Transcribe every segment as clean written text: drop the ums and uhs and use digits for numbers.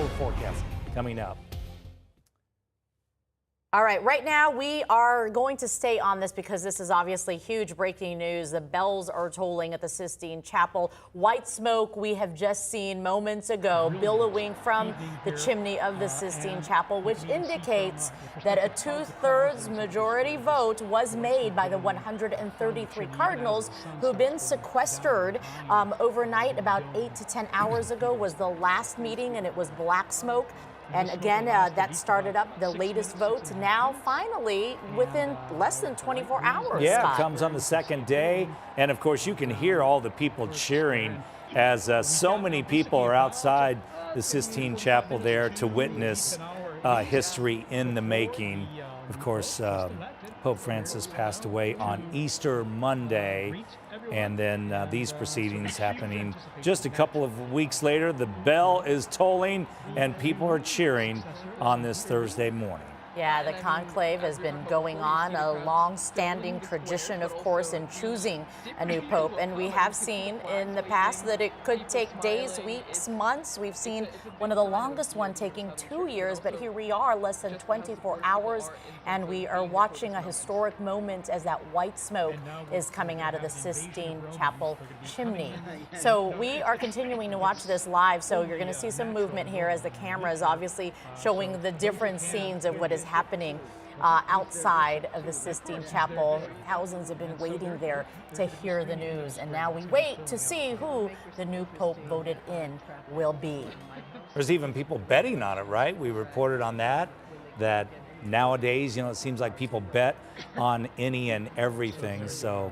weather forecast coming up. All right, right now we are going to stay on this because this is obviously huge breaking news. The bells are tolling at the Sistine Chapel. White smoke we have just seen moments ago billowing from the chimney of the Sistine Chapel, which indicates that a 2/3 majority vote was made by the 133 cardinals who've been sequestered overnight. About 8 to 10 hours ago was the last meeting, and it was black smoke. And again, that started up the latest votes now, finally, within less than 24 hours. Yeah, Scott. it comes on the second day. And of course, you can hear all the people cheering as so many people are outside the Sistine Chapel there to witness history in the making. Of course, Pope Francis passed away on Easter Monday, and then these proceedings happening just a couple of weeks later. The bell is tolling, and people are cheering on this Thursday morning. Yeah, the conclave has been going on, a long-standing tradition, of course, in choosing a new pope. And we have seen in the past that it could take days, weeks, months. We've seen one of the longest one taking 2 years, but here we are, less than 24 hours, and we are watching a historic moment as that white smoke is coming out of the Sistine Chapel chimney. So we are continuing to watch this live, so you're going to see some movement here as the camera is obviously showing the different scenes of what is happening outside of the Sistine Chapel. Thousands have been waiting there to hear the news, and now we wait to see who the new pope voted in will be. There's even people betting on it, right? We reported on that nowadays, it seems like people bet on any and everything. So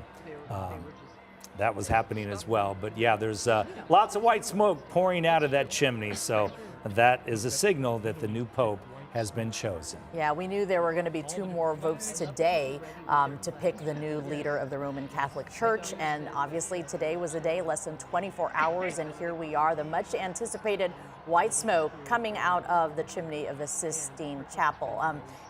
that was happening as well. But yeah, there's lots of white smoke pouring out of that chimney. So that is a signal that the new pope has been chosen. Yeah, we knew there were going to be 2 more votes today to pick the new leader of the Roman Catholic Church. And obviously today was a day, less than 24 hours. And here we are, the much anticipated white smoke coming out of the chimney of the Sistine Chapel.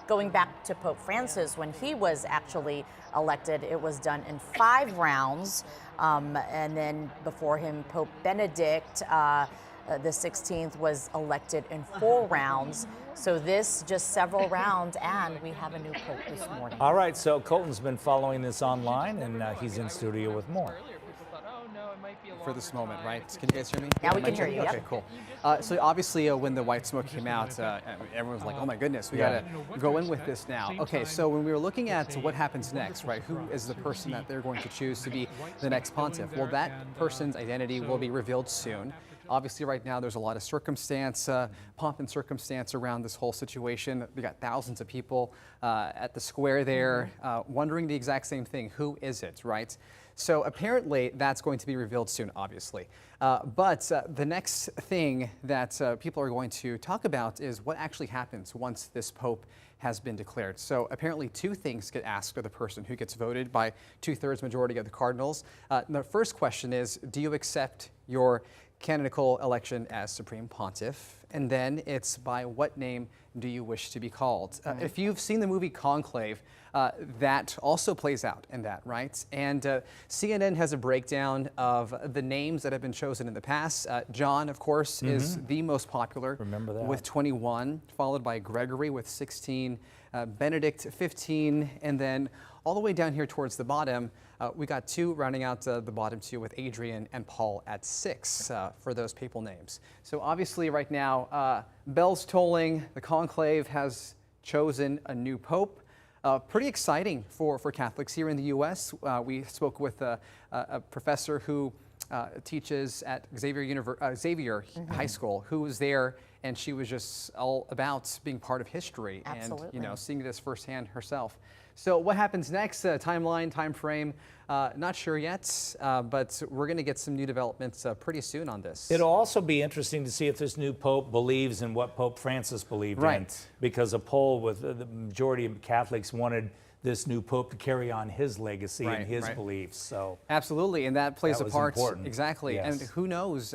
Going back to Pope Francis, when he was actually elected, it was done in 5 rounds. And then before him, Pope Benedict the 16th was elected in 4 rounds. So this just several rounds, and we have a new pope this morning. All right, so Colton's been following this online, and he's in studio with more. For this moment, right? Can you guys hear me? Now we can hear you. Okay, cool. So obviously when the white smoke came out, everyone was like, oh my goodness, we gotta go in with this now. Okay, so when we were looking at what happens next, right, who is the person that they're going to choose to be the next pontiff? Well, that person's identity will be revealed soon. Obviously, right now, there's a lot of circumstance, pomp and circumstance around this whole situation. We got thousands of people at the square there wondering the exact same thing. Who is it, right? So apparently, that's going to be revealed soon, obviously. But the next thing that people are going to talk about is what actually happens once this pope has been declared. So apparently 2 things get asked of the person who gets voted by 2/3 majority of the cardinals. The first question is, do you accept your canonical election as Supreme Pontiff? And then it's, by what name do you wish to be called? If you've seen the movie Conclave, that also plays out in that, right? And CNN has a breakdown of the names that have been chosen in the past. John, of course, is the most popular. Remember that. With 21, followed by Gregory with 16, Benedict 15, and then all the way down here towards the bottom, we got 2 rounding out the bottom 2 with Adrian and Paul at 6 for those papal names. So obviously right now, bells tolling, the conclave has chosen a new pope. Pretty exciting for Catholics here in the U.S. We spoke with a professor who teaches at Xavier High School, who was there, and she was just all about being part of history. Absolutely. And seeing this firsthand herself. So what happens next? Timeline, time frame, not sure yet, but we're going to get some new developments pretty soon on this. It'll also be interesting to see if this new pope believes in what Pope Francis believed in, because a poll with the majority of Catholics wanted this new pope to carry on his legacy and his beliefs. So absolutely, and that plays a part. Important. Exactly, Yes. and who knows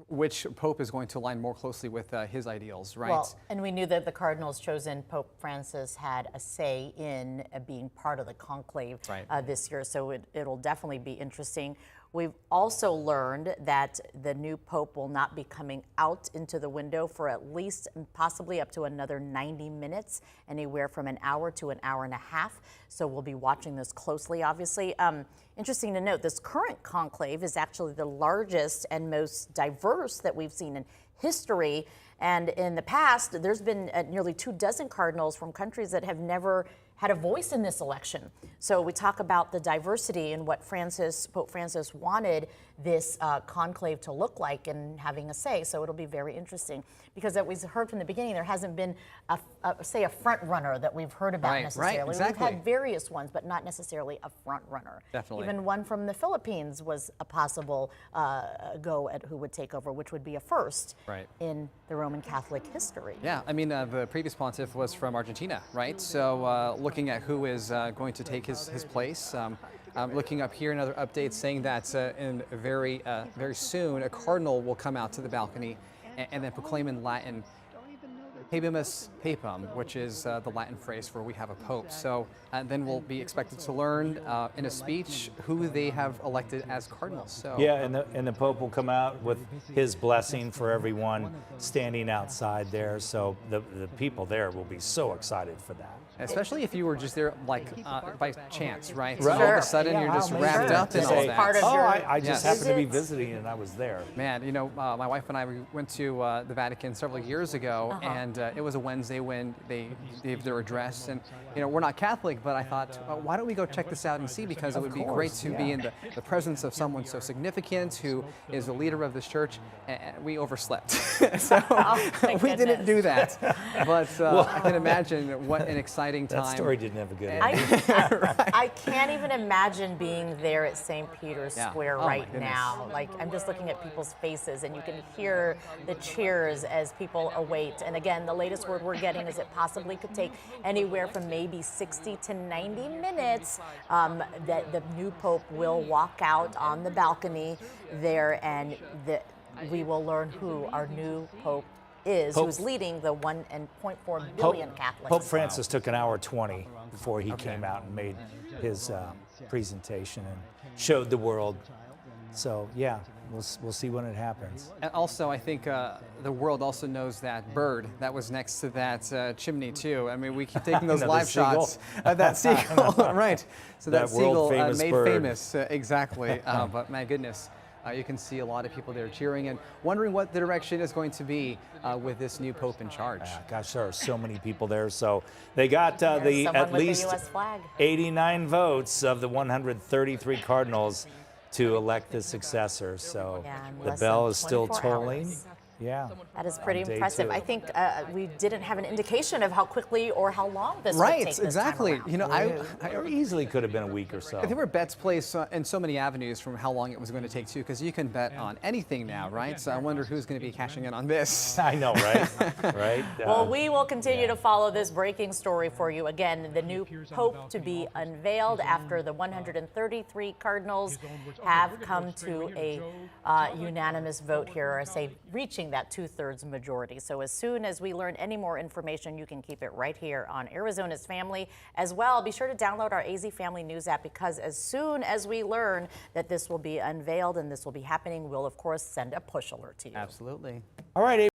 which pope is going to align more closely with his ideals, right? Well, and we knew that the cardinals chosen Pope Francis had a say in being part of the conclave this year, so it'll definitely be interesting. We've also learned that the new pope will not be coming out into the window for at least possibly up to another 90 minutes, anywhere from an hour to an hour and a half. So we'll be watching this closely, obviously. Interesting to note, this current conclave is actually the largest and most diverse that we've seen in history. And in the past, there's been nearly 24 cardinals from countries that have never had a voice in this election. So we talk about the diversity and what Pope Francis wanted this conclave to look like and having a say. So it'll be very interesting because as we heard from the beginning, there hasn't been say a front runner that we've heard about necessarily. Right, exactly. We've had various ones, but not necessarily a front runner. Definitely. Even one from the Philippines was a possible go at who would take over, which would be a first in the Roman Catholic history. Yeah, I mean, the previous pontiff was from Argentina, right? So looking at who is going to take his place. Looking up here, another update saying that in very soon, a cardinal will come out to the balcony and then proclaim in Latin, Habemus Papam, which is the Latin phrase for we have a pope. So then we'll be expected to learn in a speech who they have elected as cardinals. So yeah, and the Pope will come out with his blessing for everyone standing outside there. So the people there will be so excited for that. Especially if you were just there like by chance, right? So Right. all of a sudden you're just wrapped up in all that. Part of your I just happened to be visits. visiting and I was there. Man, you know, my wife and I we went to the Vatican several years ago, and it was a Wednesday when they gave their address. And, you know, we're not Catholic, but I thought, well, why don't we go check this out and see? Because it would be great to be in the presence of someone so significant who is the leader of this church. And we overslept. So we didn't do that. But I can imagine what an exciting time. That story didn't have a good I, ending. I can't even imagine being there at St. Peter's Yeah. Square Oh, my right goodness. now. Like, I'm just looking at people's faces and you can hear the cheers as people await. And again, the latest word we're getting is it possibly could take anywhere from maybe 60 to 90 minutes that the new pope will walk out on the balcony there, and we will learn who our new pope is, who's leading the 1.4 billion Catholics. Pope Francis took an hour 20 before he came out and made his presentation and showed the world. So yeah, we'll see when it happens. And also, I think the world also knows that bird that was next to that chimney too. I mean, we keep taking those live shots of that seagull, right? So that seagull made bird. famous, exactly. But my goodness, you can see a lot of people there cheering and wondering what the direction is going to be with this new pope in charge. Gosh, there are so many people there. So they got Someone at with least the US flag. 89 votes of the 133 cardinals to elect the successor. So Yeah, in the less bell than is still 24 tolling. hours. Yeah. That is pretty on day impressive. 2. I think we didn't have an indication of how quickly or how long this would take this time exactly. around. You know, It easily could have been a week or so. there were bets placed in so many avenues from how long it was going to take too, because you can bet on anything now, right? So I wonder who's going to be cashing in on this. I know, right? Right? Well, we will continue to follow this breaking story for you. Again, the new pope to be unveiled after the 133 cardinals have come to a unanimous vote here, or say reaching that 2/3 majority. So as soon as we learn any more information, you can keep it right here on Arizona's Family. As well, be sure to download our AZ Family News app, because as soon as we learn that this will be unveiled and this will be happening, we'll of course send a push alert to you. Absolutely. All right.